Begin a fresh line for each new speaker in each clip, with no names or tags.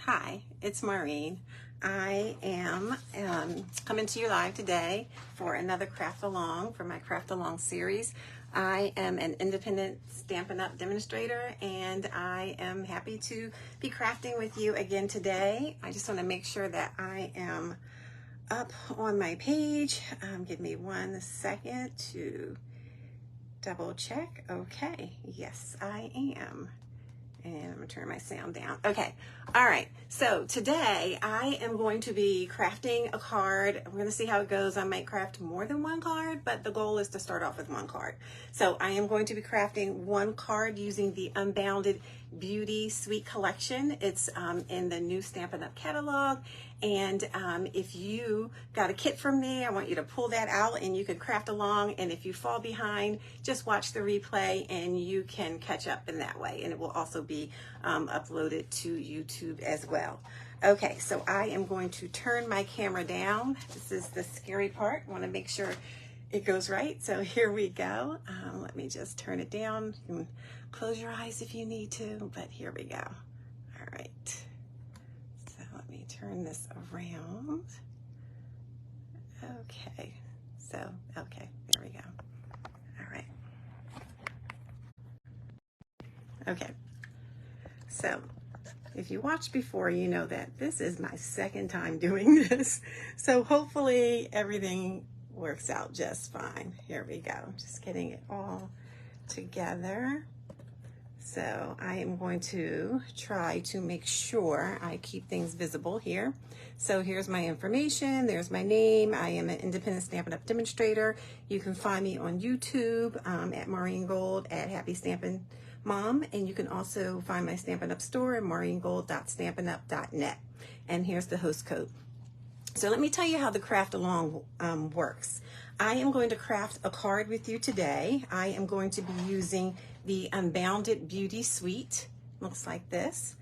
Hi, it's Maureen. I am coming to you live today for another craft along for my craft along series. I am an independent Stampin' Up demonstrator, and I am happy to be crafting with you again today. I just want to make sure that I am up on my page. Give me 1 second to double check. Okay, yes, I am. And I'm gonna turn my sound down. Okay, all right, so today I am going to be crafting a card. We're gonna see how it goes. I might craft more than one card, but the goal is to start off with one card. So I am going to be crafting one card using the Unbounded Beauty Suite Collection. It's in the new Stampin' Up catalog. And if you got a kit from me, I want you to pull that out and you can craft along. And if you fall behind, just watch the replay and you can catch up in that way. And it will also be uploaded to YouTube as well. Okay, so I am going to turn my camera down. This is the scary part. I want to make sure it goes right. So here we go. Let me just turn it down. You can close your eyes if you need to, but here we go. All right. Let me turn this around. Okay, okay, there we go. All right. Okay, so if you watched before, you know that this is my second time doing this. So hopefully everything works out just fine. Here we go. Just getting it all together. So I am going to try to make sure I keep things visible here. So here's my information. There's my name. I am an independent Stampin' Up demonstrator. You can find me on YouTube at Maureen Gold at Happy Stampin' Mom. And you can also find my Stampin' Up store at maureengold.stampinup.net. And here's the host code. So let me tell you how the craft along works. I am going to craft a card with you today. I am going to be using the Unbounded Beauty Suite. Looks like this.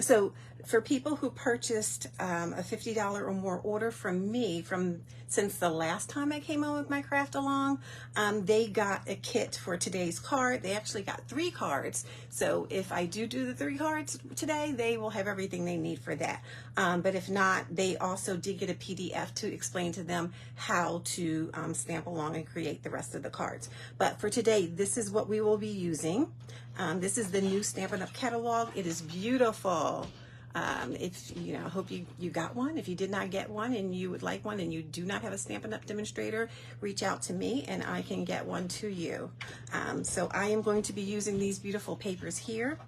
So for people who purchased a $50 or more order from me since the last time I came on with my craft along, they got a kit for today's card. They actually got 3 cards. So if I do the 3 cards today, they will have everything they need for that. But if not, they also did get a PDF to explain to them how to stamp along and create the rest of the cards. But for today, this is what we will be using. This is the new Stampin' Up catalog. It is beautiful. If I hope you got one. If you did not get one and you would like one and you do not have a Stampin' Up demonstrator, reach out to me and I can get one to you. So I am going to be using these beautiful papers here.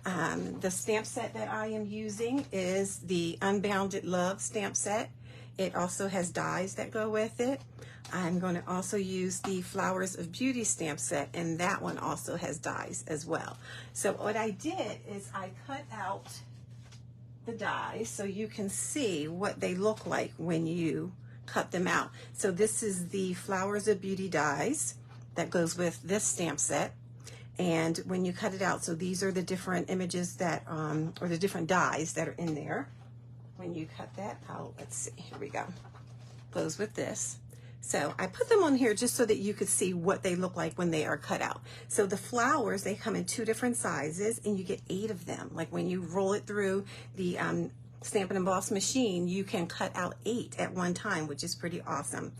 The stamp set that I am using is the Unbounded Love stamp set. It also has dies that go with it. I'm going to also use the Flowers of Beauty stamp set, and that one also has dies as well. So what I did is I cut out the dies so you can see what they look like when you cut them out. So this is the Flowers of Beauty dies that goes with this stamp set. And when you cut it out, so these are the different images that, or the different dies that are in there. When you cut that out, let's see, here we go. Goes with this. So I put them on here just so that you could see what they look like when they are cut out. So the flowers, they come in 2 different sizes and you get 8 of them. Like when you roll it through the Stamp and Emboss machine, you can cut out 8 at one time, which is pretty awesome.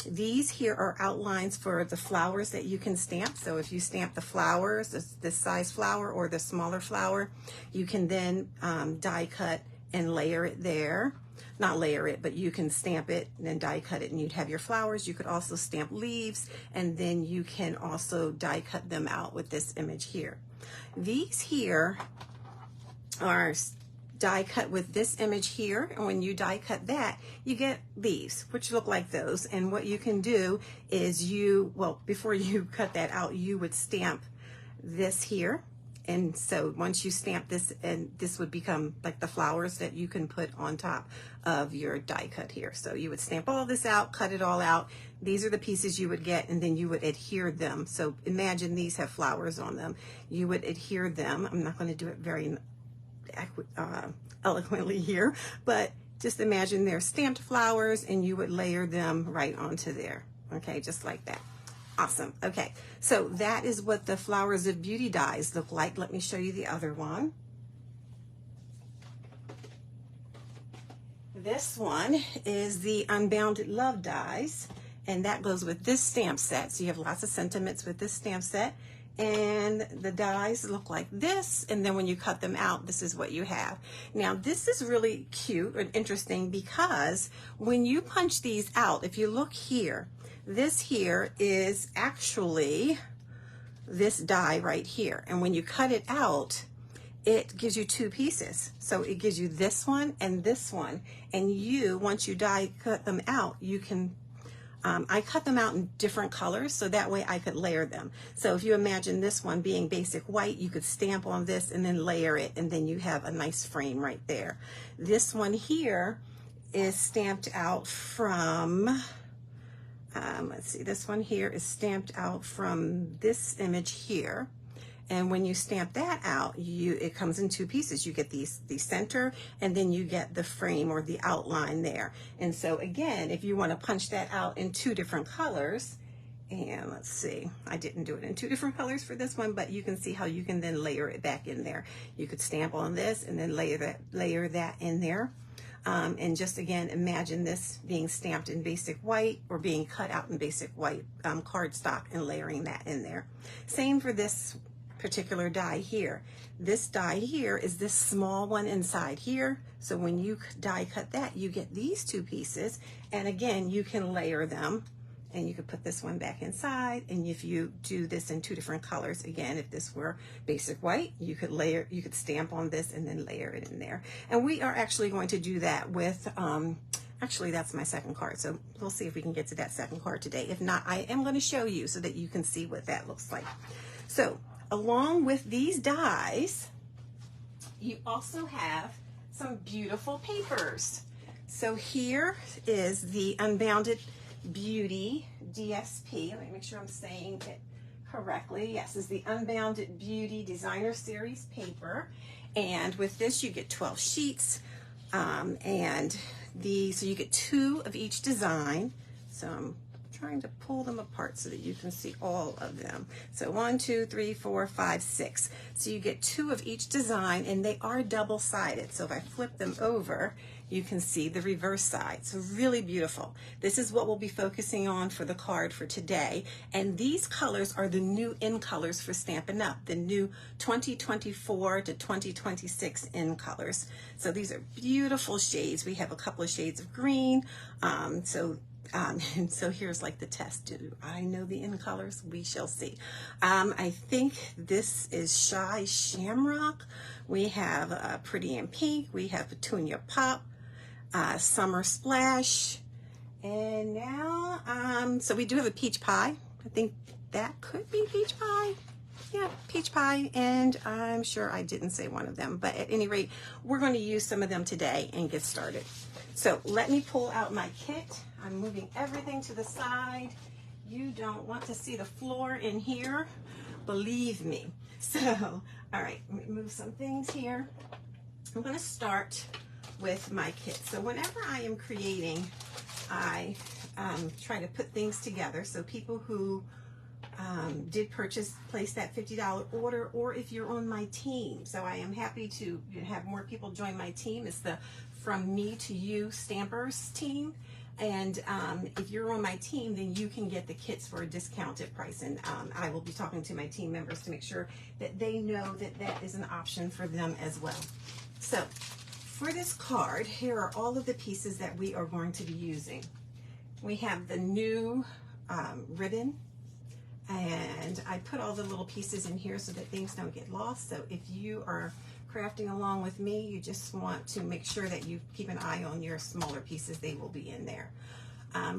These here are outlines for the flowers that you can stamp. So if you stamp the flowers, this size flower or the smaller flower, you can then die cut and layer it there. Not layer it, but you can stamp it and then die cut it and you'd have your flowers. You could also stamp leaves and then you can also die cut them out with this image here. These here are die cut with this image here, and when you die cut that, you get leaves, which look like those. And what you can do is before you cut that out, you would stamp this here. And so once you stamp this, and this would become like the flowers that you can put on top of your die cut here. So you would stamp all this out, cut it all out. These are the pieces you would get, and then you would adhere them. So imagine these have flowers on them. You would adhere them. I'm not going to do it very eloquently here, but just imagine they're stamped flowers and you would layer them right onto there. Okay, just like that. Awesome. Okay, so that is what the Flowers of Beauty dies look like. Let me show you the other one. This one is the Unbounded Love dies, and that goes with this stamp set. So you have lots of sentiments with this stamp set, and the dies look like this, and then when you cut them out, this is what you have. Now this is really cute and interesting because when you punch these out, if you look here, this here is actually this die right here, and when you cut it out, it gives you two pieces. So it gives you this one and this one, and you, once you cut them out, you can I cut them out in different colors so that way I could layer them. So if you imagine this one being basic white, you could stamp on this and then layer it, and then you have a nice frame right there. This one here is stamped out from let's see, this one here is stamped out from this image here. And when you stamp that out, it comes in two pieces. You get the center, and then you get the frame or the outline there. And so again, if you want to punch that out in two different colors, and let's see, I didn't do it in two different colors for this one, but you can see how you can then layer it back in there. You could stamp on this and then layer that in there. And just again, imagine this being stamped in basic white or being cut out in basic white cardstock and layering that in there. Same for this particular die here. This die here is this small one inside here. So when you die cut that, you get these two pieces. And again, you can layer them, and you could put this one back inside. And if you do this in two different colors, again, if this were basic white, you could stamp on this and then layer it in there. And we are actually going to do that with, actually that's my second card. So we'll see if we can get to that second card today. If not, I am going to show you so that you can see what that looks like. So along with these dies, you also have some beautiful papers. So here is the Unbounded Beauty DSP. Let me make sure I'm saying it correctly. Yes, it's the Unbounded Beauty Designer Series paper. And with this, you get 12 sheets. So you get 2 of each design. So I'm trying to pull them apart so that you can see all of them. So 1, 2, 3, 4, 5, 6. So you get 2 of each design, and they are double-sided. So if I flip them over, you can see the reverse side. So really beautiful. This is what we'll be focusing on for the card for today. And these colors are the new in colors for Stampin' Up, the new 2024 to 2026 in colors. So these are beautiful shades. We have a couple of shades of green. And so here's like the test. Do I know the in colors? We shall see. I think this is Shy Shamrock. We have Pretty in Pink. We have Petunia Pop, Summer Splash. And now, so we do have a Peach Pie. I think that could be Peach Pie. Yeah, Peach Pie, and I'm sure I didn't say one of them, but at any rate, we're going to use some of them today and get started. So let me pull out my kit. I'm moving everything to the side. You don't want to see the floor in here, believe me. So, all right, let me move some things here. I'm going to start with my kit. So whenever I am creating, I try to put things together. So people who did place that $50 order, or if you're on my team. So I am happy to have more people join my team. It's the From Me to You Stampers team. And if you're on my team, then you can get the kits for a discounted price. And I will be talking to my team members to make sure that they know that that is an option for them as well. So for this card, here are all of the pieces that we are going to be using. We have the new ribbon. And I put all the little pieces in here so that things don't get lost. So if you are crafting along with me, you just want to make sure that you keep an eye on your smaller pieces. They will be in there.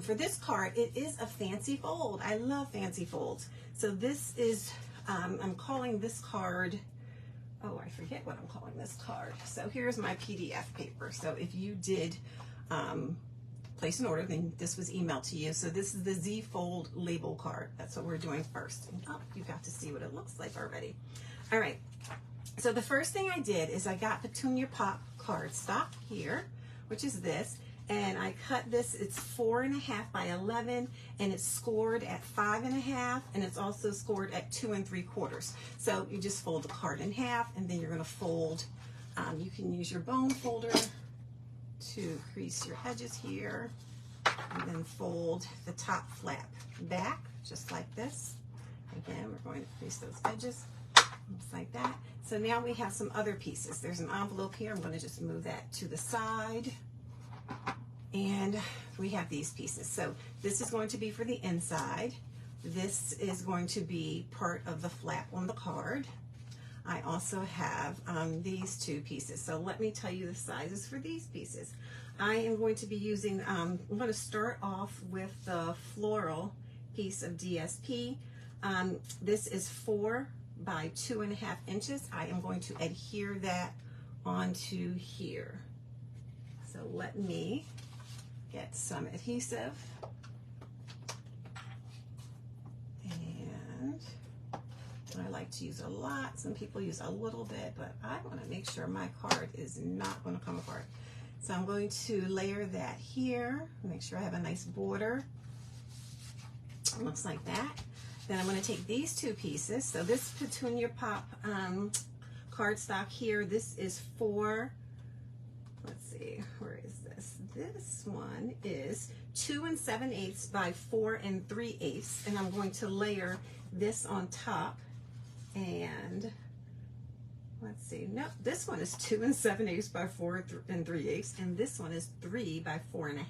For this card, it is a fancy fold. I love fancy folds. So this is, I'm calling this card, oh, I forget what I'm calling this card. So here's my PDF paper. So if you did place an order, then this was emailed to you. So this is the Z Fold label card. That's what we're doing first. And, oh, you got to see what it looks like already. All right. So the first thing I did is I got Petunia Pop cardstock here, which is this, and I cut this. It's 4.5 by 11, and it's scored at 5.5, and it's also scored at 2 3/4. So you just fold the card in half, and then you're going to fold. You can use your bone folder to crease your edges here, and then fold the top flap back just like this. Again, we're going to crease those edges just like that. So now we have some other pieces. There's an envelope here. I'm going to just move that to the side. And we have these pieces. So this is going to be for the inside. This is going to be part of the flap on the card. I also have these two pieces. So let me tell you the sizes for these pieces. I am going to be using, I'm going to start off with the floral piece of DSP. This is 4 by 2.5 inches. I am going to adhere that onto here. So let me get some adhesive. And I like to use a lot. Some people use a little bit, but I want to make sure my card is not going to come apart. So I'm going to layer that here. Make sure I have a nice border. It looks like that. Then I'm going to take these two pieces. So this Petunia Pop cardstock here, this is 4, let's see, where is this? This one is 2 7/8 by 4 3/8, and I'm going to layer this on top. And let's see, no, this one is 2 7/8 by 4 3/8, and this one is 3 by 4.5.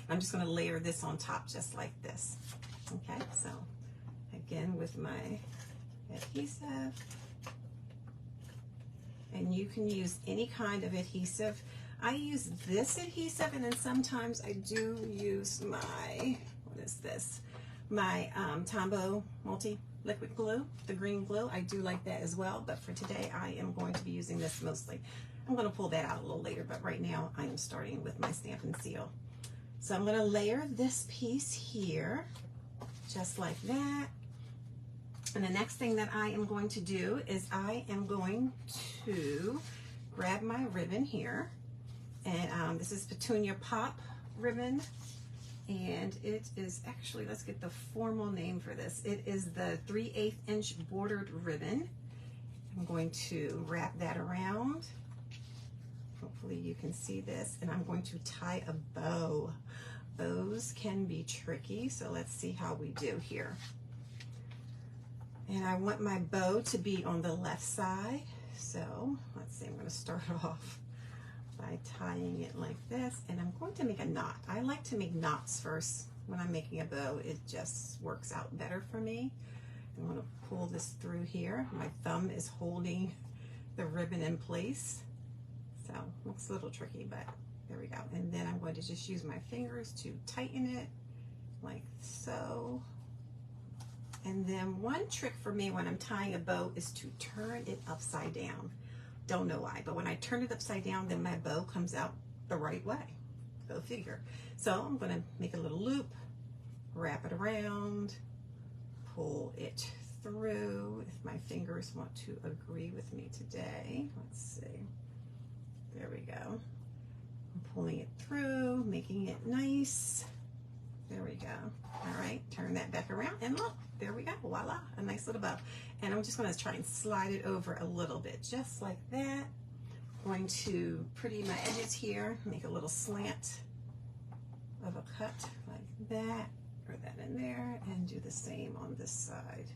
I'm just going to layer this on top just like this. Okay, so again with my adhesive, and you can use any kind of adhesive. I use this adhesive, and then sometimes I do use my, what is this? My Tombow Multi Liquid Glue, the green glue. I do like that as well, but for today I am going to be using this mostly. I'm going to pull that out a little later, but right now I am starting with my Stampin' Seal. So I'm going to layer this piece here, just like that. And the next thing that I am going to do is I am going to grab my ribbon here. And this is Petunia Pop ribbon. And it is actually, let's get the formal name for this. It is the 3/8 inch bordered ribbon. I'm going to wrap that around. Hopefully you can see this. And I'm going to tie a bow. Bows can be tricky, so let's see how we do here. And I want my bow to be on the left side. So let's see, I'm going to start off by tying it like this, and I'm going to make a knot. I like to make knots first when I'm making a bow. It just works out better for me. I'm going to pull this through here. My thumb is holding the ribbon in place. So it looks a little tricky, but there we go. And then I'm going to just use my fingers to tighten it like so. And then one trick for me when I'm tying a bow is to turn it upside down. Don't know why, but when I turn it upside down, then my bow comes out the right way. Go figure. So I'm going to make a little loop, wrap it around, pull it through. If my fingers want to agree with me today, let's see. There we go. I'm pulling it through, making it nice. There we go. All right, turn that back around, and look, there we go. Voila, a nice little bow. And I'm just going to try and slide it over a little bit, just like that. I'm going to pretty my edges here, make a little slant of a cut like that, throw that in there, and do the same on this side.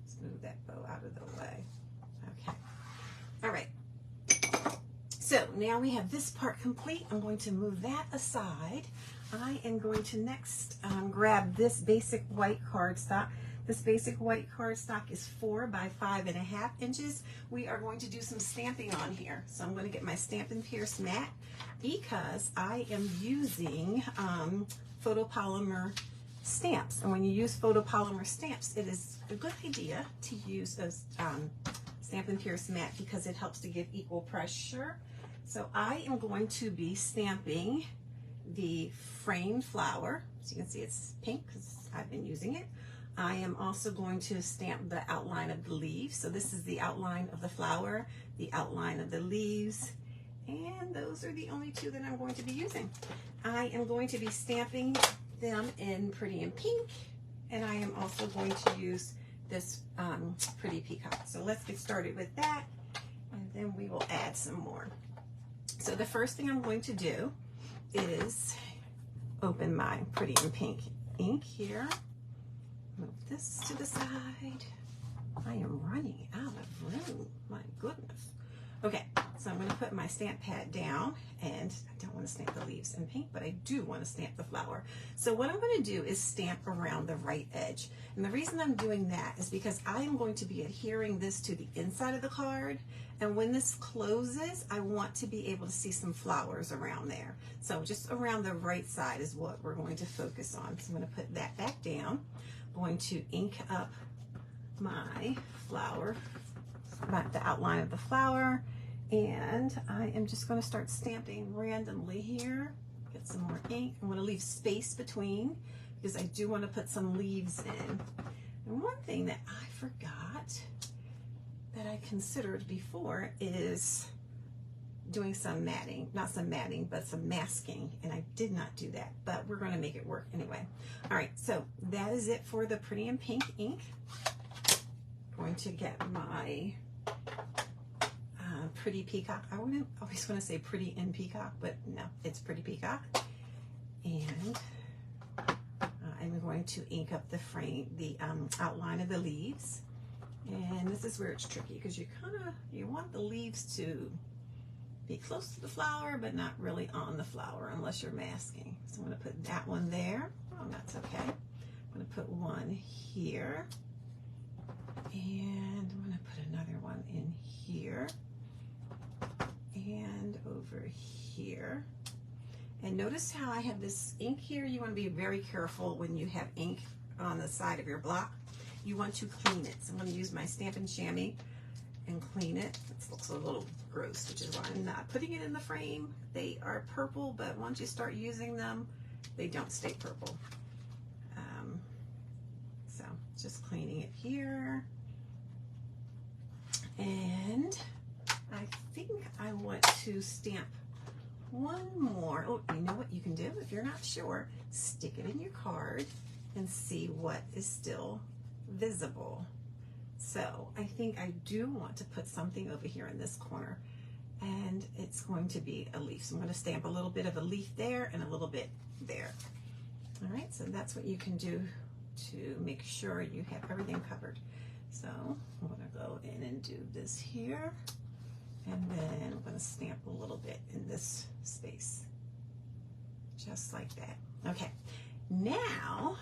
Let's move that bow out of the way. Okay. All right. So now we have this part complete. I'm going to move that aside. I am going to next grab this basic white cardstock. This basic white cardstock is 4 by 5.5 inches. We are going to do some stamping on here. So I'm going to get my Stampin' Pierce mat because I am using photopolymer stamps. And when you use photopolymer stamps, it is a good idea to use a Stampin' Pierce mat because it helps to give equal pressure. So I am going to be stamping the framed flower. So you can see it's pink because I've been using it. I am also going to stamp the outline of the leaves. So this is the outline of the flower, the outline of the leaves, And those are the only two that I'm going to be using. I am going to be stamping them in Pretty in Pink, and I am also going to use this Pretty Peacock. So let's get started with that, and then we will add some more. So the first thing I'm going to do is open my Pretty in Pink ink here. Move this to the side. I am running out of room, my goodness. Okay, so I'm going to put my stamp pad down, and I don't want to stamp the leaves in pink, but I do want to stamp the flower. So what I'm going to do is stamp around the right edge. And the reason I'm doing that is because I am going to be adhering this to the inside of the card, and when this closes, I want to be able to see some flowers around there. So just around the right side is what we're going to focus on. So I'm going to put that back down. I'm going to ink up my flower, the outline of the flower, and I am just going to start stamping randomly here. Get some more ink. I'm going to leave space between because I do want to put some leaves in. And one thing that I forgot that I considered before is doing some matting, not some matting, but some masking, and I did not do that, but we're going to make it work anyway. All right, so that is it for the Pretty in Pink ink. Going to get my Pretty Peacock. I always want to say Pretty in Peacock, but no, it's Pretty Peacock. And I'm going to ink up the frame, the outline of the leaves. And this is where it's tricky because you want the leaves to be close to the flower, but not really on the flower unless you're masking. So I'm going to put that one there. Oh, that's okay. I'm going to put one here. And I'm going to put another one in here and over here. And notice how I have this ink here. You want to be very careful when you have ink on the side of your block. You want to clean it. So I'm going to use my Stampin' Chamois and clean it. This looks a little gross, which is why I'm not putting it in the frame. They are purple, but once you start using them, they don't stay purple. So just cleaning it here. And I think I want to stamp one more. Oh, you know what you can do? If you're not sure, stick it in your card and see what is still visible. So I think I do want to put something over here in this corner, and it's going to be a leaf. So I'm going to stamp a little bit of a leaf there and a little bit there. All right, so that's what you can do to make sure you have everything covered. So I'm going to go in and do this here, and then I'm going to stamp a little bit in this space, just like that. Okay, now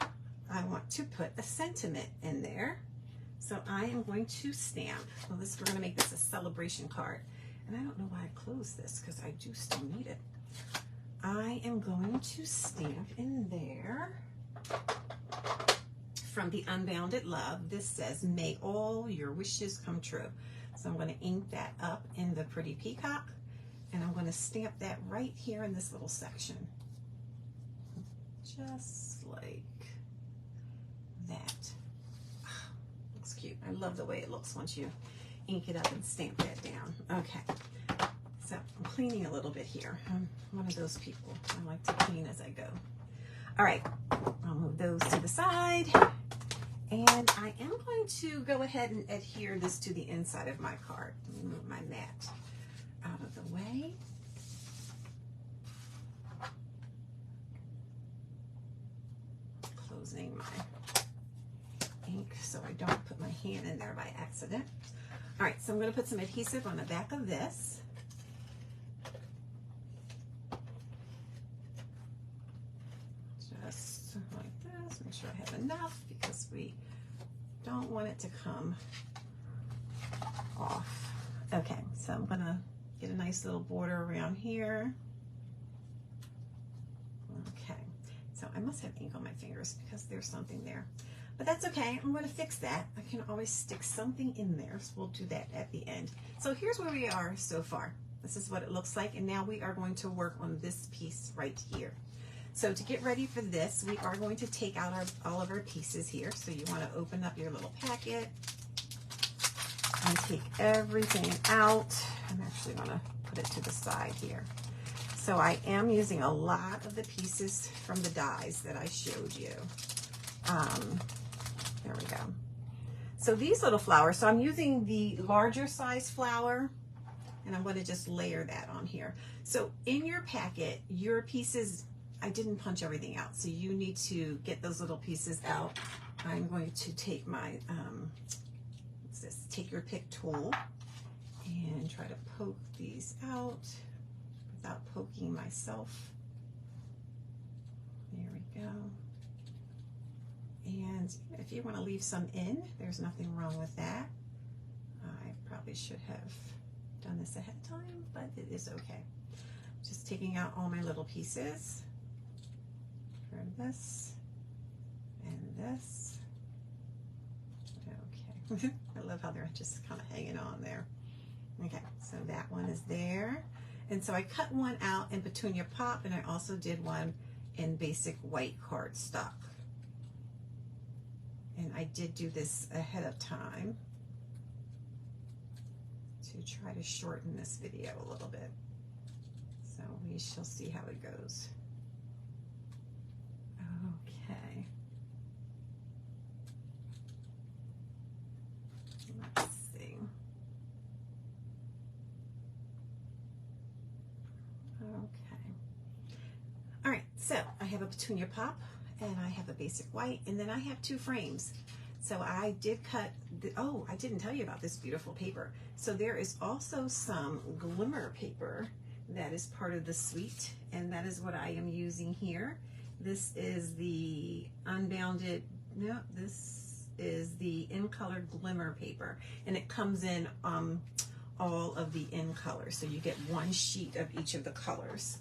I want to put a sentiment in there. So I am going to stamp, well, we're going to make this a celebration card. And I don't know why I closed this because I do still need it. I am going to stamp in there from the Unbounded Love. This says, may all your wishes come true. So I'm going to ink that up in the Pretty Peacock, and I'm going to stamp that right here in this little section. Just like that. Looks cute. I love the way it looks once you ink it up and stamp that down. Okay. So I'm cleaning a little bit here. I'm one of those people. I like to clean as I go. All right. I'll move those to the side. And I am going to go ahead and adhere this to the inside of my card. Let me move my mat out of the way. Closing my ink so I don't put my hand in there by accident. All right, so I'm going to put some adhesive on the back of this. Just like this. Make sure I have enough because we don't want it to come off. Okay, so I'm going to get a nice little border around here. Okay, so I must have ink on my fingers because there's something there. But that's okay, I'm going to fix that. I can always stick something in there, so we'll do that at the end. So here's where we are so far. This is what it looks like, and now we are going to work on this piece right here. So to get ready for this, we are going to take out all of our pieces here. So you want to open up your little packet and take everything out. I'm actually going to put it to the side here. So I am using a lot of the pieces from the dies that I showed you. There we go. So these little flowers, so I'm using the larger size flower, and I'm going to just layer that on here. So in your packet, your pieces, I didn't punch everything out, so you need to get those little pieces out. I'm going to take my, what's this, take your pick tool and try to poke these out without poking myself. There we go. And if you want to leave some in, there's nothing wrong with that. I probably should have done this ahead of time, but it is okay. Just taking out all my little pieces for this and this. Okay. I love how they're just kind of hanging on there. Okay, so that one is there. And so I cut one out in Petunia Pop, and I also did one in basic white cardstock. And I did do this ahead of time to try to shorten this video a little bit. So we shall see how it goes. Okay. Let's see. Okay. All right, so I have a Petunia Pop, and I have a basic white, and then I have 2 frames. So I did cut, oh, I didn't tell you about this beautiful paper. So there is also some glimmer paper that is part of the suite, and that is what I am using here. This is the Unbounded, no, this is the In Color Glimmer paper, and it comes in all of the in colors. So you get 1 sheet of each of the colors.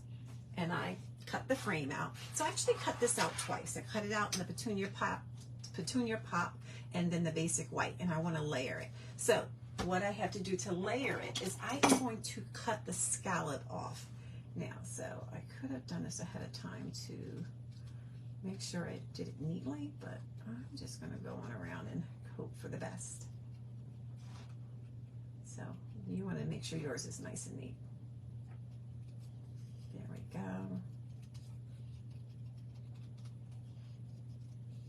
And I cut the frame out. So I actually cut this out twice. I cut it out in the Petunia Pop, and then the basic white, and I want to layer it. So what I have to do to layer it is I am going to cut the scallop off now. So I could have done this ahead of time to make sure I did it neatly, but I'm just going to go on around and hope for the best. So you want to make sure yours is nice and neat. There we go.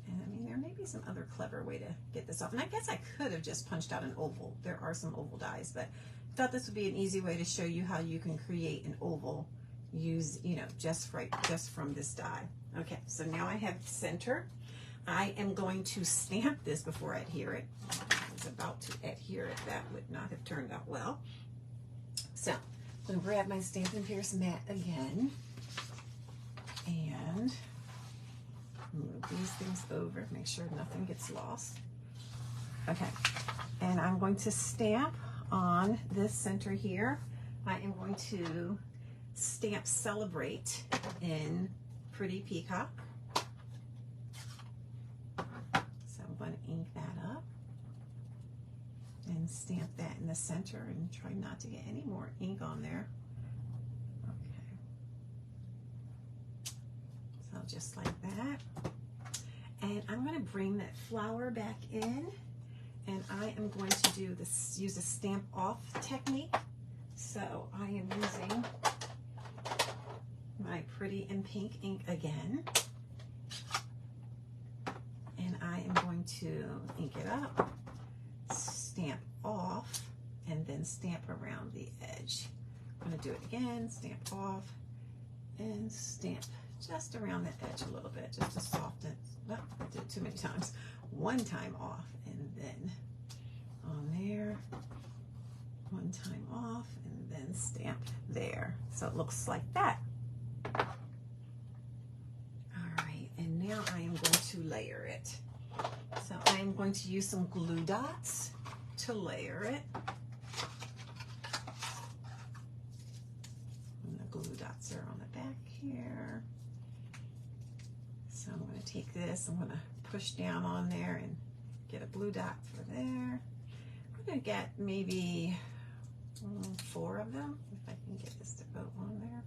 And I mean, there may be some other clever way to get this off. And I guess I could have just punched out an oval. There are some oval dies, but I thought this would be an easy way to show you how you can create an oval just from this die. Okay, so now I have center. I am going to stamp this before I adhere it. I was about to adhere it. That would not have turned out well. So I'm going to grab my Stampin' Pierce mat again and move these things over, make sure nothing gets lost. Okay, and I'm going to stamp on this center here. I am going to stamp Celebrate in Pretty Peacock. So I'm going to ink that up and stamp that in the center and try not to get any more ink on there. Okay. So just like that. And I'm going to bring that flower back in, and I am going to do this, use a stamp off technique. So I am using my Pretty in Pink ink again, and I am going to ink it up, stamp off, and then stamp around the edge. I'm going to do it again, stamp off, and stamp just around the edge a little bit, just to soften. Oh, I did it too many times. 1 time off, and then on there, 1 time off, and then stamp there. So it looks like that. All right, and now I am going to layer it. So I am going to use some glue dots to layer it. And the glue dots are on the back here. So I'm going to take this, I'm going to push down on there and get a blue dot for there. I'm going to get maybe 4 of them, if I can get this to go on there.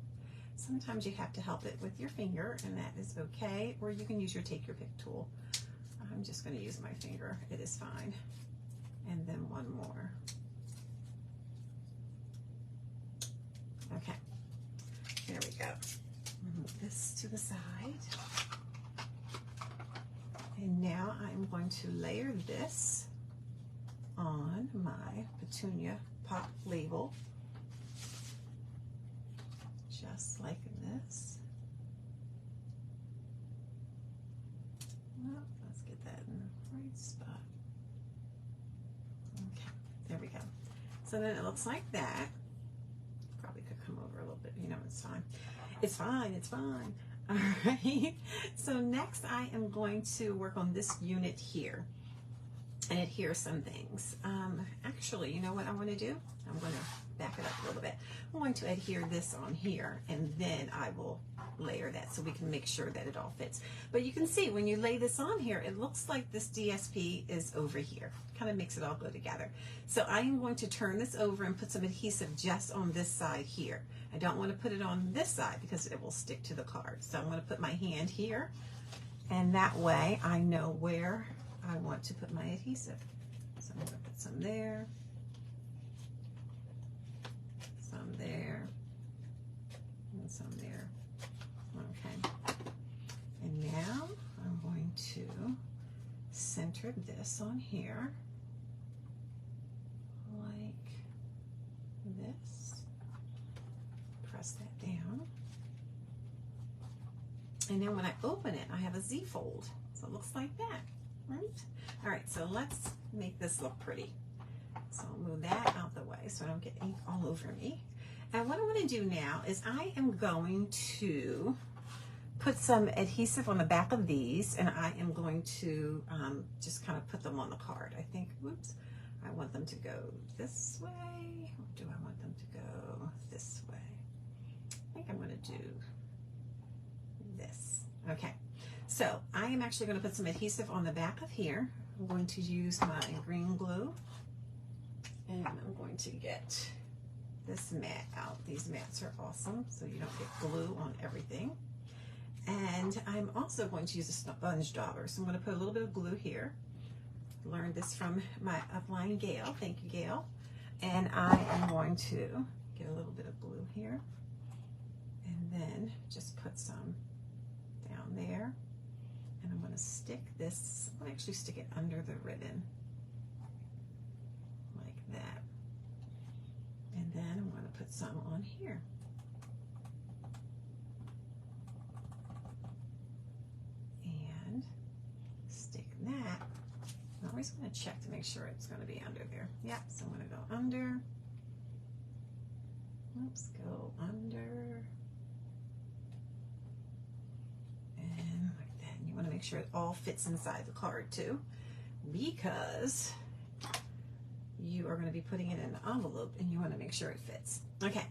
Sometimes you have to help it with your finger, and that is okay, or you can use your Take Your Pick tool. I'm just going to use my finger, it is fine. And then 1 more. Okay, there we go. Move this to the side. And now I'm going to layer this on my petunia pop label, just like this. Well, let's get that in the right spot. Okay, there we go. So then it looks like that. Probably could come over a little bit, you know, it's fine. It's fine, it's fine. All right, so next I am going to work on this unit here and adhere some things. Actually, you know what I want to do? I'm going to back it up a little bit. I'm going to adhere this on here, and then I will layer that so we can make sure that it all fits. But you can see when you lay this on here, it looks like this DSP is over here. Kind of makes it all go together. So I am going to turn this over and put some adhesive just on this side here. I don't want to put it on this side because it will stick to the card. So I'm going to put my hand here, and that way I know where I want to put my adhesive. So I'm going to put some there, some there, and some there. Okay. And now I'm going to center this on here like this. Press that down. And then when I open it, I have a Z fold. So it looks like that. Right? All right, so let's make this look pretty. So I'll move that out the way so I don't get ink all over me. And what I want to do now is I am going to put some adhesive on the back of these, and I am going to just kind of put them on the card. I think, whoops, I want them to go this way, or do I want them to go this way? I think I'm going to do this. Okay. So I am actually going to put some adhesive on the back of here. I'm going to use my green glue, and I'm going to get this mat out. These mats are awesome, so you don't get glue on everything. And I'm also going to use a sponge dauber. So I'm going to put a little bit of glue here. Learned this from my upline Gail. Thank you, Gail. And I am going to get a little bit of glue here, and then just put some down there. And I'm going to stick this, I'll actually stick it under the ribbon, like that. And then I'm going to put some on here. And stick that. I'm always going to check to make sure it's going to be under there. Yeah, so I'm going to go under. Oops, go under. You want to make sure it all fits inside the card too, because you are going to be putting it in the envelope and you want to make sure it fits. Okay,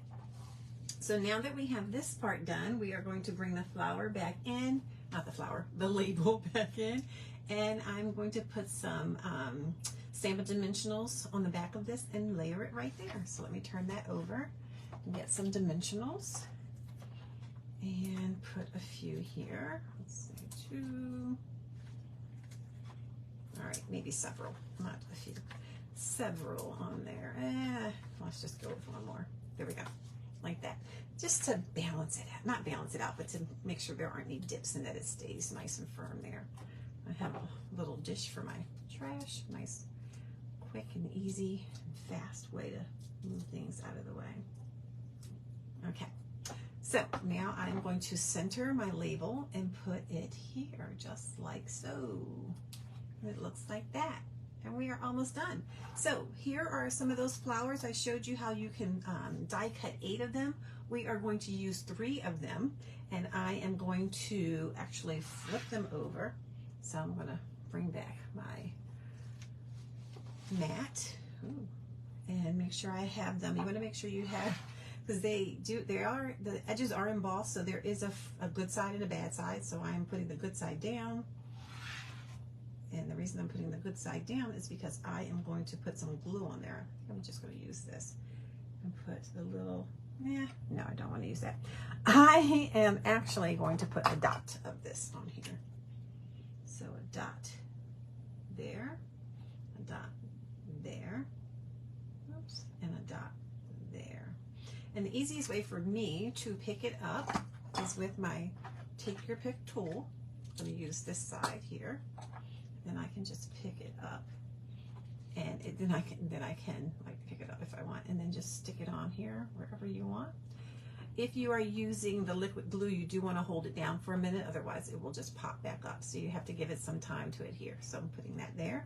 so now that we have this part done, we are going to bring the flower back in, not the flower, the label back in, and I'm going to put some Stampin' Dimensionals on the back of this and layer it right there. So let me turn that over and get some dimensionals and put a few here. Let's see. All right, maybe several, not a few. Several on there. Let's just go with one more. There we go, like that. Just to balance it out, not balance it out, but to make sure there aren't any dips and that it stays nice and firm there. I have a little dish for my trash. Nice, quick and easy and fast way to move things out of the way. Okay. So now I'm going to center my label and put it here, just like so. And it looks like that. And we are almost done. So here are some of those flowers. I showed you how you can die cut 8 of them. We are going to use 3 of them. And I am going to actually flip them over. So I'm going to bring back my mat. Ooh. And make sure I have them. You want to make sure you have, because the edges are embossed, so there is a good side and a bad side. So I am putting the good side down. And the reason I'm putting the good side down is because I am going to put some glue on there. I'm just going to use this and put the little, no, I don't want to use that. I am actually going to put a dot of this on here. So a dot there, a dot there, oops, and a dot there. And the easiest way for me to pick it up is with my take your pick tool. I'm going to use this side here. Then I can just pick it up, and then I can like pick it up if I want, and then just stick it on here wherever you want. If you are using the liquid glue, you do want to hold it down for a minute, otherwise it will just pop back up. So you have to give it some time to adhere. So I'm putting that there.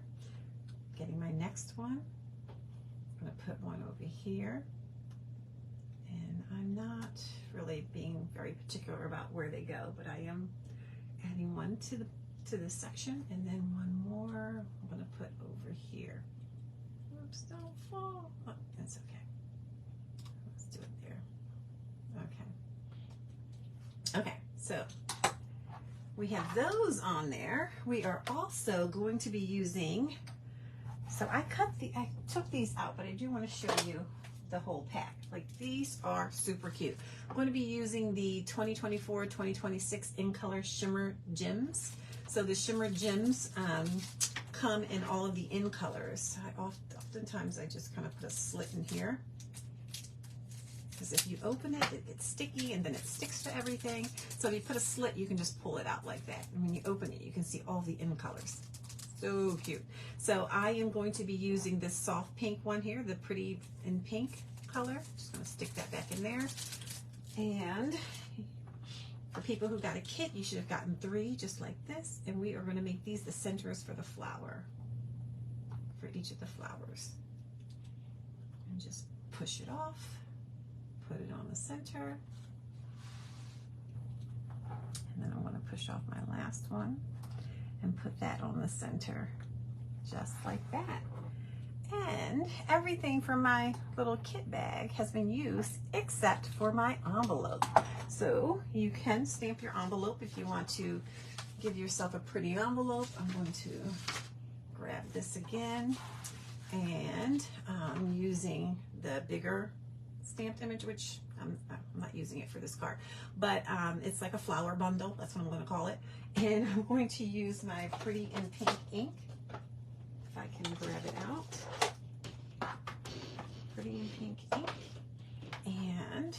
Getting my next one. I'm going to put one over here. And I'm not really being very particular about where they go, but I am adding one to this section, and then one more I'm going to put over here. Oops, don't fall. Oh, that's okay. Let's do it there. Okay. Okay, so we have those on there. We are also going to be using, so I took these out, but I do want to show you the whole pack. Like, these are super cute. I'm going to be using the 2024-2026 in color shimmer gems. So the shimmer gems come in all of the in colors. Oftentimes I just kind of put a slit in here, because if you open it, it gets sticky and then it sticks to everything. So if you put a slit, you can just pull it out like that. And when you open it, you can see all the in colors. So cute. So I am going to be using this soft pink one here, the pretty in pink color. Just going to stick that back in there. And for people who got a kit, you should have gotten 3 just like this. And we are going to make these the centers for the flower, for each of the flowers. And just push it off, put it on the center. And then I want to push off my last one and put that on the center, just like that. And everything from my little kit bag has been used except for my envelope. So you can stamp your envelope if you want to give yourself a pretty envelope. I'm going to grab this again, and I'm using the bigger stamped image, which I'm not using it for this card, but it's like a flower bundle. That's what I'm going to call it. And I'm going to use my pretty in pink ink, if I can grab it out. Pretty in pink ink. And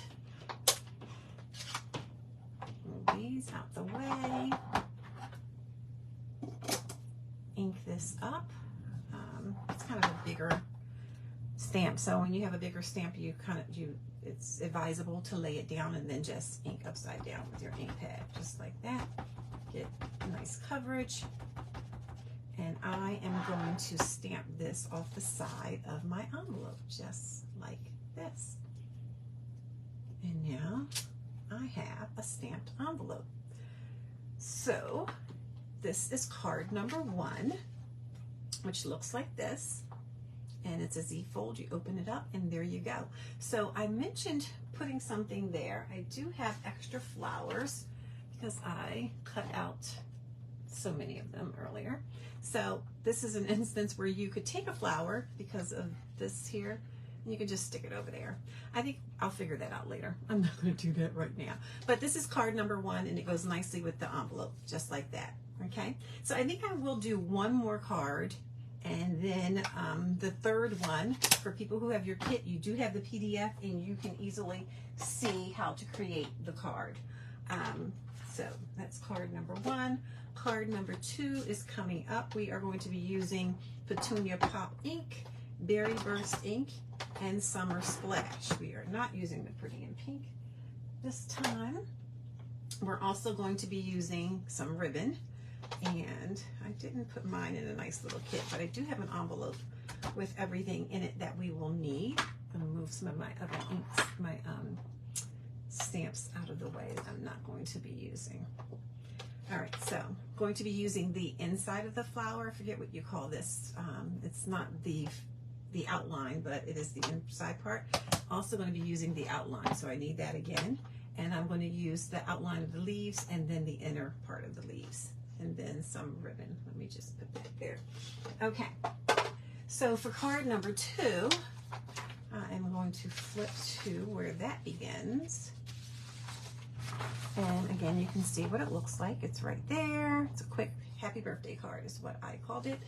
move these out the way. Ink this up. It's kind of a bigger stamp, so when you have a bigger stamp, it's advisable to lay it down and then just ink upside down with your ink pad, just like that. Get nice coverage. And I am going to stamp this off the side of my envelope, just like this. And now I have a stamped envelope. So this is card number 1, which looks like this. And it's a Z fold. You open it up and there you go. So I mentioned putting something there. I do have extra flowers because I cut out so many of them earlier. So this is an instance where you could take a flower because of this here, and you can just stick it over there. I think I'll figure that out later. I'm not going to do that right now. But this is card number 1, and it goes nicely with the envelope, just like that. Okay, so I think I will do one more card. And then the third one, for people who have your kit, you do have the PDF and you can easily see how to create the card. So that's card number 1. Card number 2 is coming up. We are going to be using Petunia Pop ink, Berry Burst ink, and Summer Splash. We are not using the pretty in pink this time. We're also going to be using some ribbon. And I didn't put mine in a nice little kit, but I do have an envelope with everything in it that we will need. I'm going to move some of my other inks, my stamps out of the way that I'm not going to be using. All right, so I'm going to be using the inside of the flower. I forget what you call this. It's not the outline, but it is the inside part. Also going to be using the outline, so I need that again. And I'm going to use the outline of the leaves and then the inner part of the leaves. And then some ribbon. Let me just put that there. Okay, so for card number 2, I'm going to flip to where that begins. And again, you can see what it looks like. It's right there. It's a quick happy birthday card is what I called it.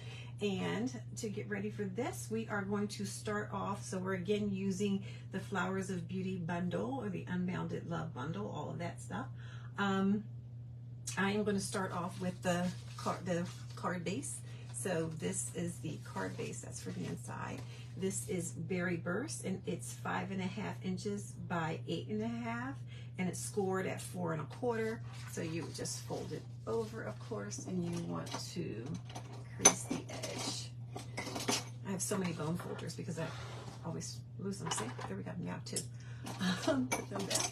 And to get ready for this, we are going to start off. So we're again using the Flowers of Beauty bundle or the Unbounded Love bundle, all of that stuff. I am going to start off with the card base. So this is the card base, that's for the inside. This is Berry Burst, and it's 5.5 inches by 8.5, and it's scored at 4 1/4. So you would just fold it over, of course, and you want to crease the edge. I have so many bone folders because I always lose them. See, there we go, now two. Put them down.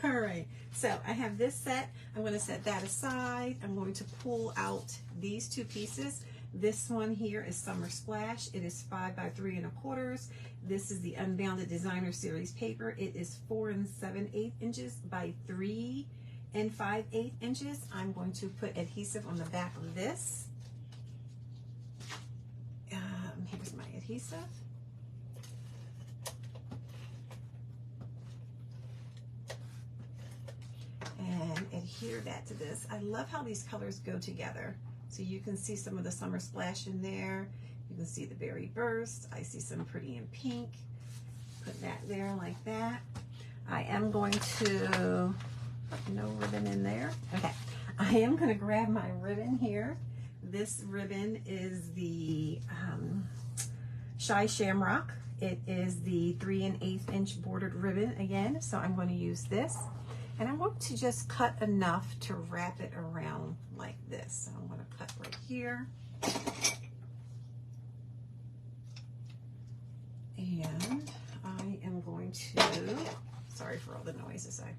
All right, so I have this set. I'm going to set that aside. I'm going to pull out these two pieces. This one here is Summer Splash. It is 5 by 3 1/4. This is the Unbounded Designer Series paper. It is 4 7/8 inches by 3 5/8 inches. I'm going to put adhesive on the back of this. Here's my adhesive. And adhere that to this. I love how these colors go together. So you can see some of the Summer Splash in there. You can see the Berry Burst. I see some pretty in pink. Put that there like that. I am going to put no ribbon in there. Okay, I am going to grab my ribbon here. This ribbon is the Shy Shamrock. It is the 3 1/8 inch bordered ribbon again. So I'm going to use this. And I want to just cut enough to wrap it around like this. So I'm going to cut right here. And I am going to, sorry for all the noises, I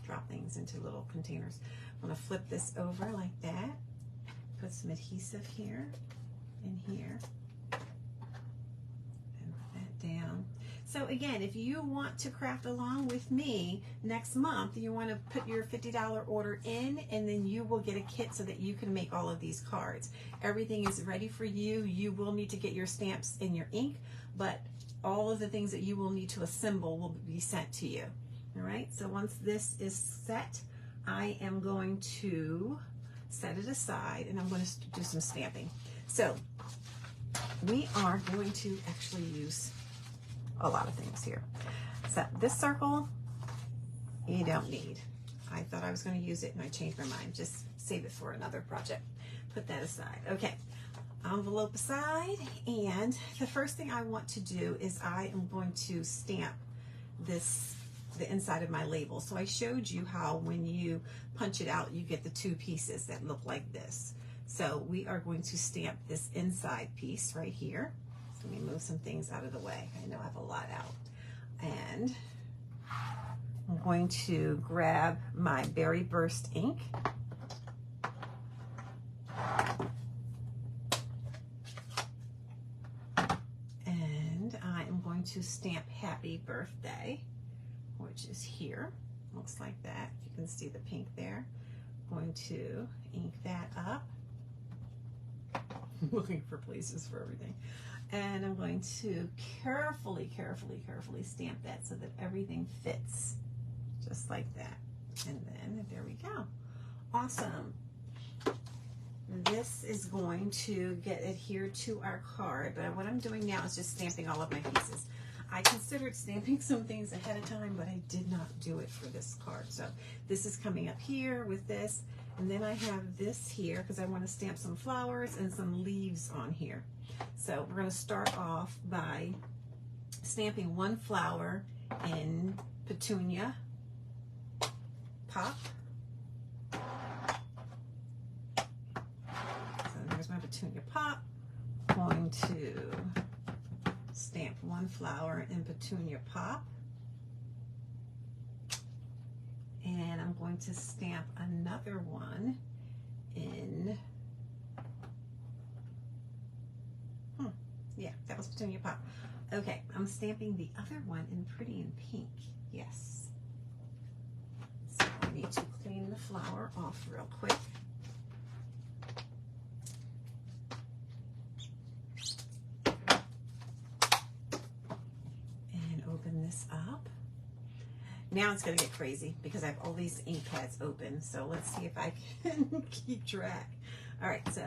drop things into little containers. I'm going to flip this over like that. Put some adhesive here and here. And put that down. So again, if you want to craft along with me next month, you want to put your $50 order in, and then you will get a kit so that you can make all of these cards. Everything is ready for you. You will need to get your stamps and your ink, but all of the things that you will need to assemble will be sent to you. All right, so once this is set, I am going to set it aside, and I'm going to do some stamping. So we are going to actually use a lot of things here. So this circle, you don't need. I thought I was going to use it and I changed my mind. Just save it for another project. Put that aside. Okay, envelope aside, and the first thing I want to do is I am going to stamp this, the inside of my label. So I showed you how when you punch it out, you get the two pieces that look like this. So we are going to stamp this inside piece right here. Let me move some things out of the way. I know I have a lot out. And I'm going to grab my Berry Burst ink. And I am going to stamp Happy Birthday, which is here. Looks like that. You can see the pink there. I'm going to ink that up. I'm looking for places for everything. And I'm going to carefully stamp that so that everything fits just like that. And then there we go. Awesome. This is going to get adhered to our card, but what I'm doing now is just stamping all of my pieces. I considered stamping some things ahead of time, but I did not do it for this card. So this is coming up here with this, and then I have this here because I want to stamp some flowers and some leaves on here. So we're going to start off by stamping one flower in Petunia Pop. So there's my Petunia Pop. I'm going to stamp one flower in Petunia Pop. And I'm going to stamp another one in, yeah, that was Petunia Pop. Okay, I'm stamping the other one in Pretty in Pink. Yes. So I need to clean the flower off real quick. And open this up. Now it's going to get crazy because I have all these ink pads open. So let's see if I can keep track. All right, so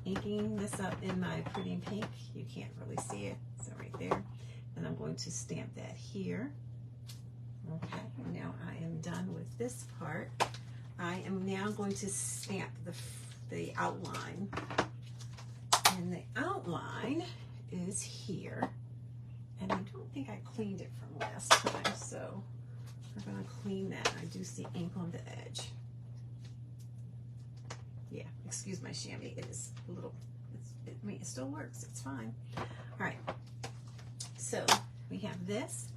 inking this up in my pretty pink. You can't really see it, so right there. And I'm going to stamp that here. Okay, now I am done with this part. I am now going to stamp the outline. And the outline is here. And I don't think I cleaned it from last time, so we're going to clean that. I do see ink on the edge. Yeah, excuse my chamois. It is a little, I mean, it still works. It's fine. All right. So we have this.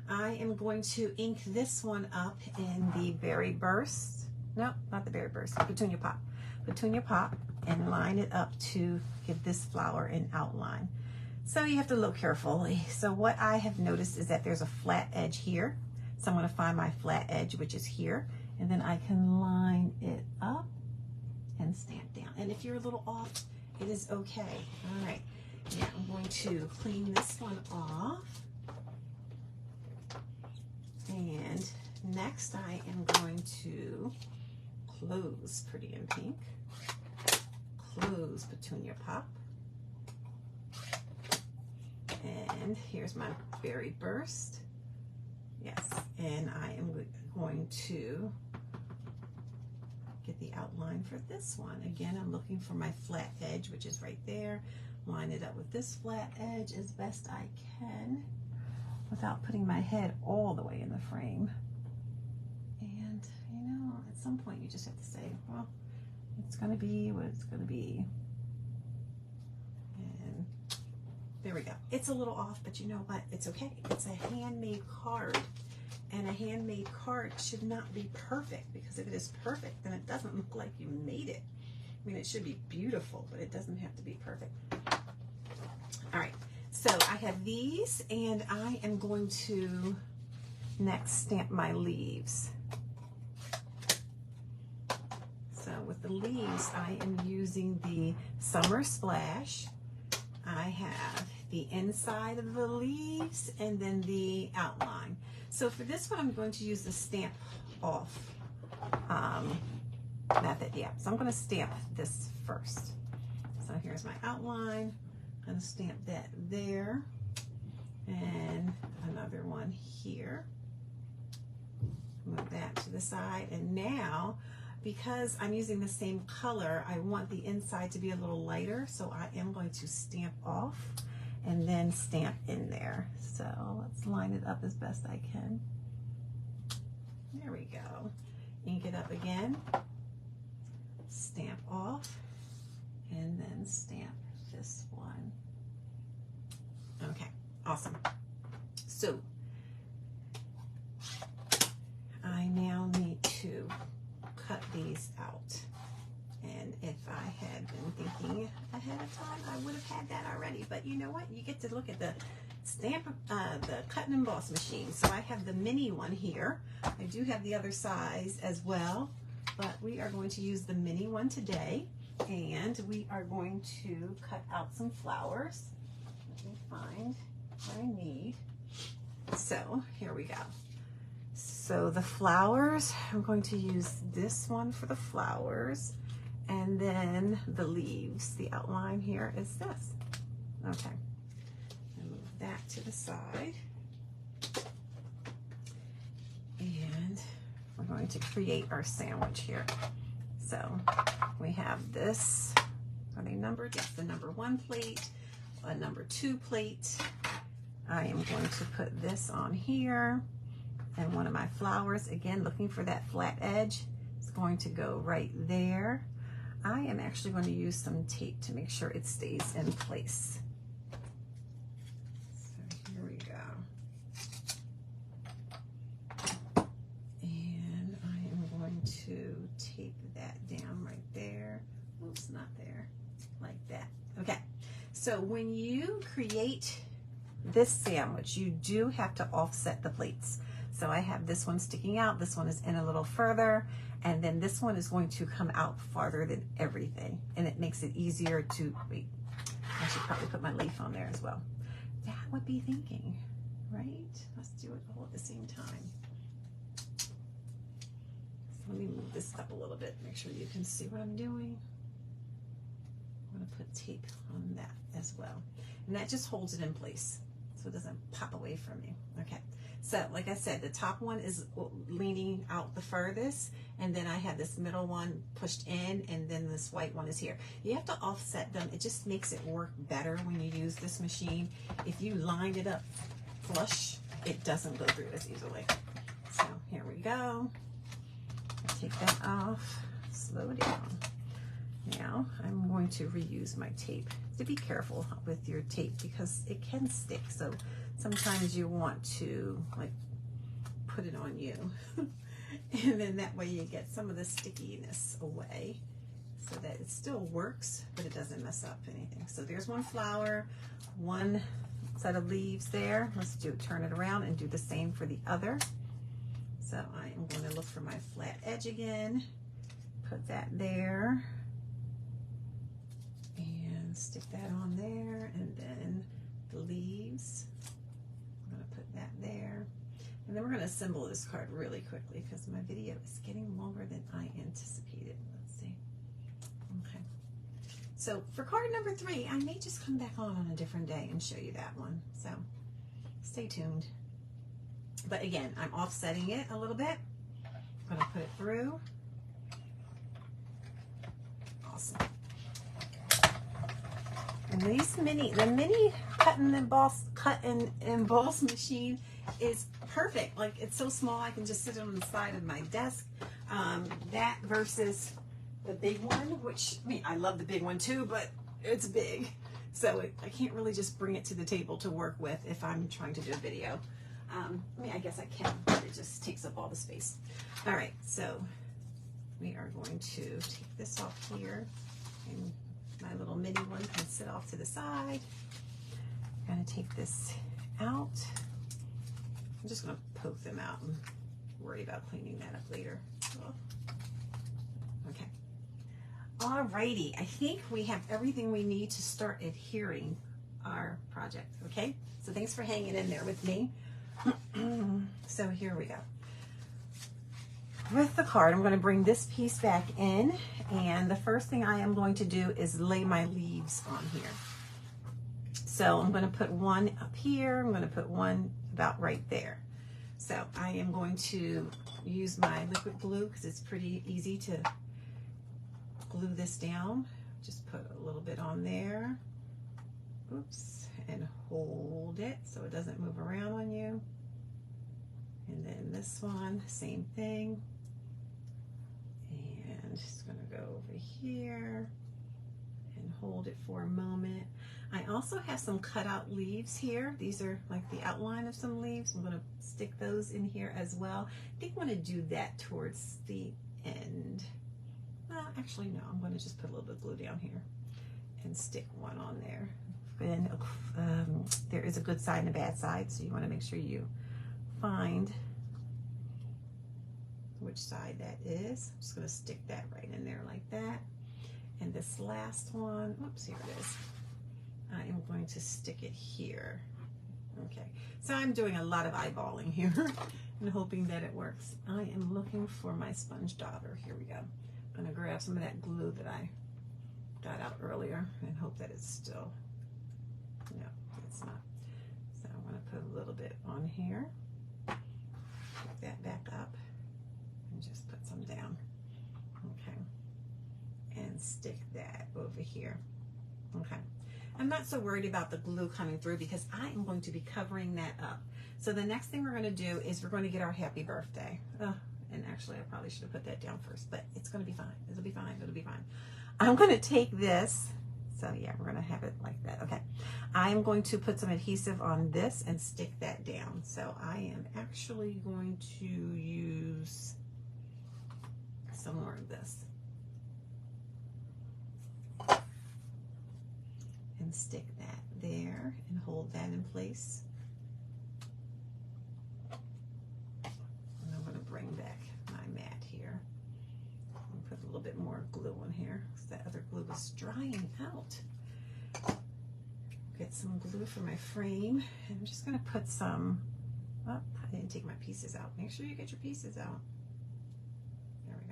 I am going to ink this one up in the Berry Burst. No, not the Berry Burst. Petunia Pop. Petunia Pop, and line it up to give this flower an outline. So you have to look carefully. So what I have noticed is that there's a flat edge here. So I'm going to find my flat edge, which is here, and then I can line it up and stamp down. And if you're a little off, it is okay. All right, now I'm going to clean this one off. And next I am going to close Pretty in Pink, close Petunia Pop, and here's my Berry Burst. Yes, and I am going to get the outline for this one. Again, I'm looking for my flat edge, which is right there. Line it up with this flat edge as best I can without putting my head all the way in the frame. And, you know, at some point you just have to say, well, it's going to be what it's going to be. And there we go. It's a little off, but you know what? It's okay. It's a handmade card. And a handmade card should not be perfect, because if it is perfect, then it doesn't look like you made it. I mean, it should be beautiful, but it doesn't have to be perfect. All right, so I have these, and I am going to next stamp my leaves. So with the leaves, I am using the Summer Splash. I have the inside of the leaves and then the outline. So for this one, I'm going to use the stamp off method. Yeah, so I'm going to stamp this first. So here's my outline. I'm going to stamp that there, and another one here. Move that to the side, and now, because I'm using the same color, I want the inside to be a little lighter, so I am going to stamp off and then stamp in there. So let's line it up as best I can. There we go. Ink it up again, stamp off, and then stamp this one. Okay, awesome. So I now need to cut these out. And if I had been thinking ahead of time, I would have had that already. But you know what? You get to look at the stamp, the cut and emboss machine. So I have the mini one here. I do have the other size as well, but we are going to use the mini one today. And we are going to cut out some flowers. Let me find what I need. So here we go. So the flowers, I'm going to use this one for the flowers, and then the leaves, the outline here is this. Okay, and move that to the side. And we're going to create our sandwich here. So we have this, are they numbered? Yes, the number 1 plate, a number 2 plate. I am going to put this on here. And one of my flowers, again, looking for that flat edge, is going to go right there. I am actually going to use some tape to make sure it stays in place. So here we go. And I am going to tape that down right there. Oops, not there, like that. Okay, so when you create this sandwich, you do have to offset the plates. So I have this one sticking out, this one is in a little further, and then this one is going to come out farther than everything. And it makes it easier to, wait, I should probably put my leaf on there as well. That would be thinking, right? Let's do it all at the same time. let me move this up a little bit, make sure you can see what I'm doing. I'm gonna put tape on that as well. And that just holds it in place so it doesn't pop away from me. Okay, so like I said, the top one is leaning out the furthest, and then I have this middle one pushed in, and then this white one is here. You have to offset them. It just makes it work better when you use this machine. If you line it up flush, it doesn't go through as easily. So here we go. Take that off, slow down. Now I'm going to reuse my tape. To be careful with your tape because it can stick. So sometimes you want to like put it on you. And then that way you get some of the stickiness away so that it still works, but it doesn't mess up anything. So there's one flower, one set of leaves there. Let's turn it around and do the same for the other. So I am going to look for my flat edge again, put that there, and stick that on there, and then the leaves, I'm going to put that there. And then we're going to assemble this card really quickly because my video is getting longer than I anticipated. Let's see. Okay. So for card number 3, I may just come back on a different day and show you that one. So stay tuned. But again, I'm offsetting it a little bit. I'm going to put it through. Awesome. And the mini cut and emboss machine is perfect. Like, it's so small, I can just sit on the side of my desk. That versus the big one, which, I mean, I love the big one too, but it's big. So I can't really just bring it to the table to work with if I'm trying to do a video. I mean, I guess I can, but it just takes up all the space. All right, so we are going to take this off here, and my little mini one can sit off to the side. I'm gonna take this out. I'm just gonna poke them out and worry about cleaning that up later. Okay. Alrighty, I think we have everything we need to start adhering our project, okay? So thanks for hanging in there with me. So here we go. With the card, I'm going to bring this piece back in, and the first thing I am going to do is lay my leaves on here. So I'm going to put one up here, I'm going to put one about right there. So I am going to use my liquid glue because it's pretty easy to glue this down. Just put a little bit on there. Oops. And hold it so it doesn't move around on you. And then this one, same thing. And just gonna go over here and hold it for a moment. I also have some cutout leaves here. These are like the outline of some leaves. I'm gonna stick those in here as well. I think I wanna do that towards the end. Well, actually no, I'm gonna just put a little bit of glue down here and stick one on there. And there is a good side and a bad side, so you want to make sure you find which side that is. I'm just going to stick that right in there like that. And this last one, oops, here it is. I am going to stick it here. Okay, so I'm doing a lot of eyeballing here and hoping that it works. I am looking for my sponge dauber. Here we go. I'm going to grab some of that glue that I got out earlier and hope that it's still. No, it's not. So I'm going to put a little bit on here. Pick that back up and just put some down. Okay. And stick that over here. Okay. I'm not so worried about the glue coming through because I am going to be covering that up. So the next thing we're going to do is we're going to get our happy birthday. And actually I probably should have put that down first, but it's going to be fine. It'll be fine. It'll be fine. I'm going to take this. So yeah, we're gonna have it like that. Okay, I am going to put some adhesive on this and stick that down. So I am actually going to use some more of this and stick that there and hold that in place. And I'm gonna bring back my mat here. Put a little bit more glue on here because that other glue is drying out. Get some glue for my frame. And I'm just going to put some, oh, I didn't take my pieces out. Make sure you get your pieces out. There we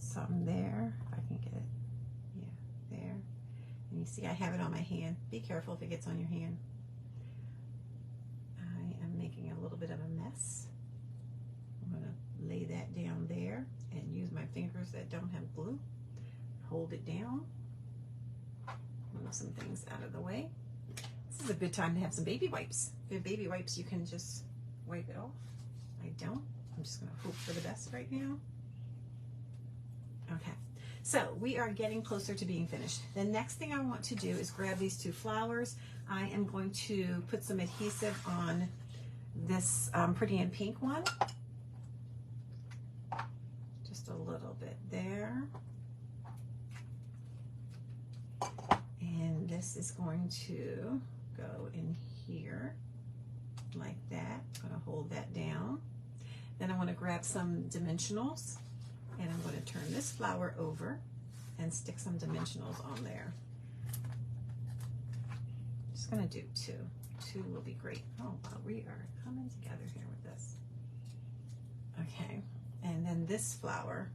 some there, if I can get it, yeah, there. And you see I have it on my hand. Be careful if it gets on your hand. I am making a little bit of a mess. I'm gonna lay that down there and use my fingers that don't have glue. Hold it down. Move some things out of the way. This is a good time to have some baby wipes. If you have baby wipes, you can just wipe it off. I don't. I'm just gonna hope for the best right now. Okay, so we are getting closer to being finished. The next thing I want to do is grab these two flowers. I am going to put some adhesive on this Pretty in Pink one. Just a little bit there. And this is going to go in here like that. I'm going to hold that down. Then I want to grab some dimensionals, and I'm going to turn this flower over and stick some dimensionals on there. Just going to do two. Two will be great. Oh, wow, we are coming together here with this. Okay, and then this flower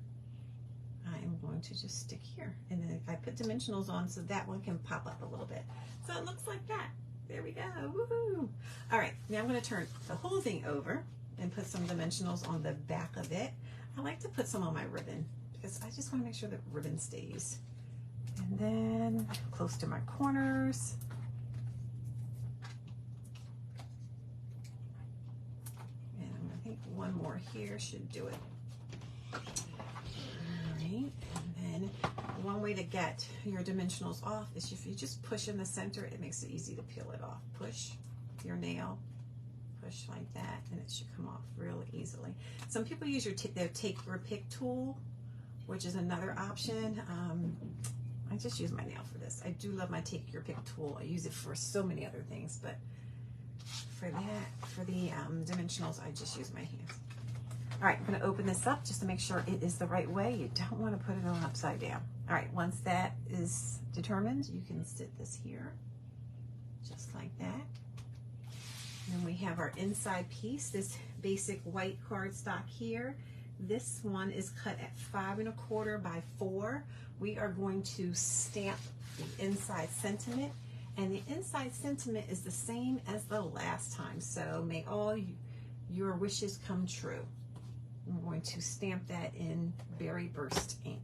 I am going to just stick here. And then I put dimensionals on so that one can pop up a little bit. So it looks like that. There we go. Woohoo! All right, now I'm going to turn the whole thing over and put some dimensionals on the back of it. I like to put some on my ribbon because I just want to make sure that ribbon stays. And then close to my corners. And I think one more here should do it. And then one way to get your dimensionals off is if you just push in the center, it makes it easy to peel it off. Push your nail, push like that, and it should come off really easily. Some people use their take your pick tool, which is another option. I just use my nail for this. I do love my take your pick tool. I use it for so many other things, but for that, for the dimensionals, I just use my hands. All right, I'm going to open this up just to make sure it is the right way. You don't want to put it on upside down. All right, once that is determined, you can sit this here, just like that. And then we have our inside piece, this basic white cardstock here. This one is cut at 5 1/4 by 4. We are going to stamp the inside sentiment, and the inside sentiment is the same as the last time. So may all your wishes come true. I'm going to stamp that in Berry Burst ink.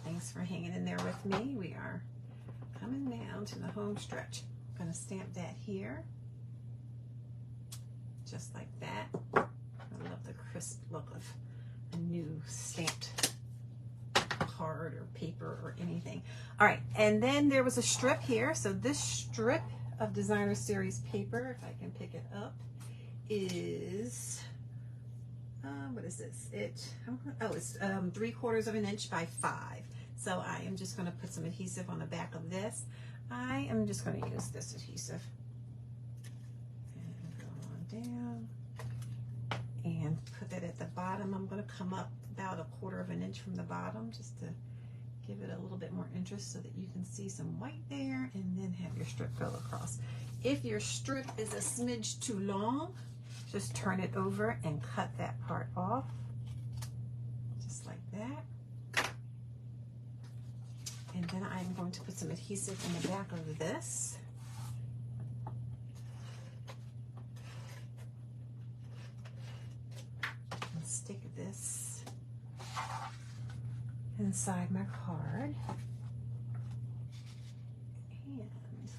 Thanks for hanging in there with me. We are coming down to the home stretch. I'm going to stamp that here, just like that. I love the crisp look of a new stamped card or paper or anything. All right, and then there was a strip here. So this strip of Designer Series paper, if I can pick it up, is what is this? It's 3/4 of an inch by 5. So I am just going to put some adhesive on the back of this. I am just going to use this adhesive and go on down and put that at the bottom. I'm going to come up about 1/4 of an inch from the bottom just to give it a little bit more interest so that you can see some white there, and then have your strip go across. If your strip is a smidge too long, just turn it over and cut that part off, just like that. And then I'm going to put some adhesive in the back of this. And stick this inside my card. And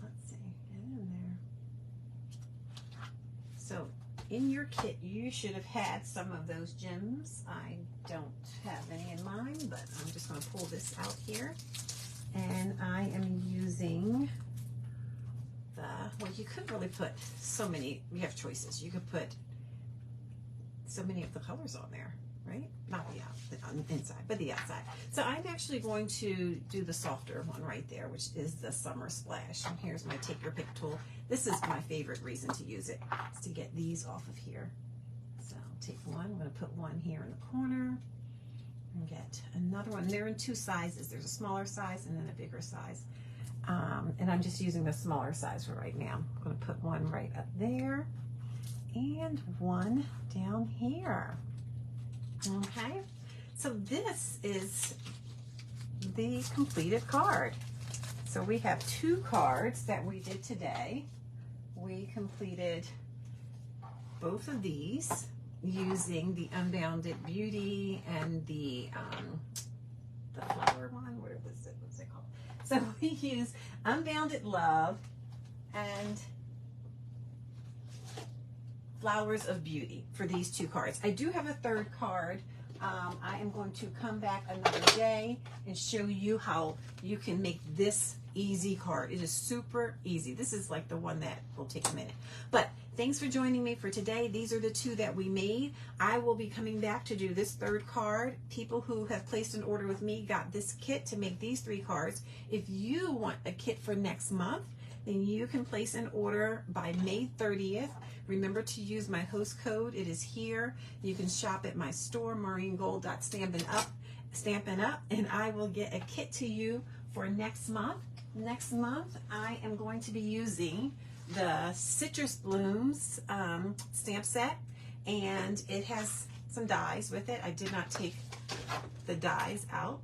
let's see, get in there. So in your kit, you should have had some of those gems. I don't have any in mine, but I'm just going to pull this out here. And I am using well, you could really put so many, we have choices. You could put so many of the colors on there, right? Not the inside, but the outside. So I'm actually going to do the softer one right there, which is the Summer Splash. And here's my take your pick tool. This is my favorite reason to use it, is to get these off of here. So I'll take one, I'm going to put one here in the corner and get another one. They're in 2 sizes. There's a smaller size and then a bigger size. And I'm just using the smaller size for right now. I'm going to put one right up there and one down here. Okay, so this is the completed card. So we have 2 cards that we did today. We completed both of these using the Unbounded Beauty and the flower one. What was it? What's it called? So we use Unbounded Love and Flowers of Beauty for these 2 cards. I do have a 3rd card. I am going to come back another day and show you how you can make this easy card. It is super easy. This is like the one that will take a minute. But thanks for joining me for today. These are the 2 that we made. I will be coming back to do this 3rd card. People who have placed an order with me got this kit to make these 3 cards. If you want a kit for next month, then you can place an order by May 30th. Remember to use my host code. It is here. You can shop at my store, Stampin Up, and I will get a kit to you for next month. Next month, I am going to be using the Citrus Blooms stamp set, and it has some dies with it. I did not take the dies out,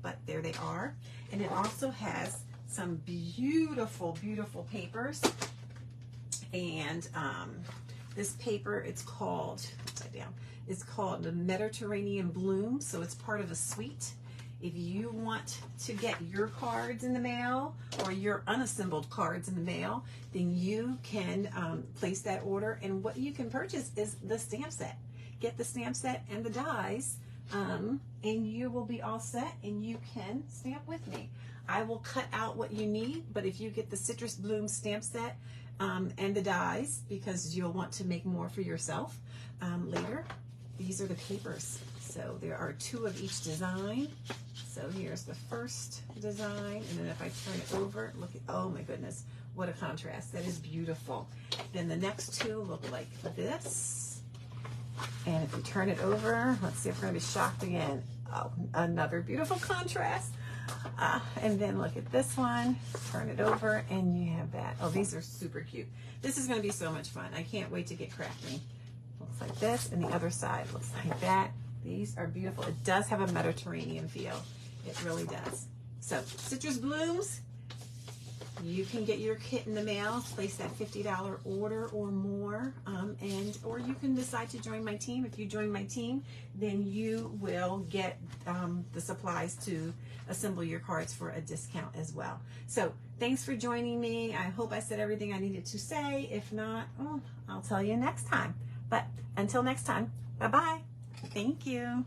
but there they are. And it also has some beautiful, beautiful papers. And this paper, it's called, upside down, it's called the Mediterranean Bloom. So it's part of a suite. If you want to get your cards in the mail or your unassembled cards in the mail, then you can place that order. And what you can purchase is the stamp set. Get the stamp set and the dies, and you will be all set and you can stamp with me. I will cut out what you need, but if you get the Citrus Bloom stamp set and the dies, because you'll want to make more for yourself later, these are the papers. So there are 2 of each design. So here's the first design, and then if I turn it over, look at, oh my goodness, what a contrast. That is beautiful. Then the next 2 look like this. And if you turn it over, let's see if we're going to be shocked again. Oh, another beautiful contrast. And then look at this one, turn it over, and you have that. Oh, these are super cute. This is going to be so much fun. I can't wait to get crafting. Looks like this, and the other side looks like that. These are beautiful. It does have a Mediterranean feel. It really does. So, Citrus Blooms, you can get your kit in the mail, place that $50 order or more, or you can decide to join my team. If you join my team, then you will get the supplies to assemble your cards for a discount as well. So thanks for joining me. I hope I said everything I needed to say. If not, I'll tell you next time. But until next time, bye-bye. Thank you.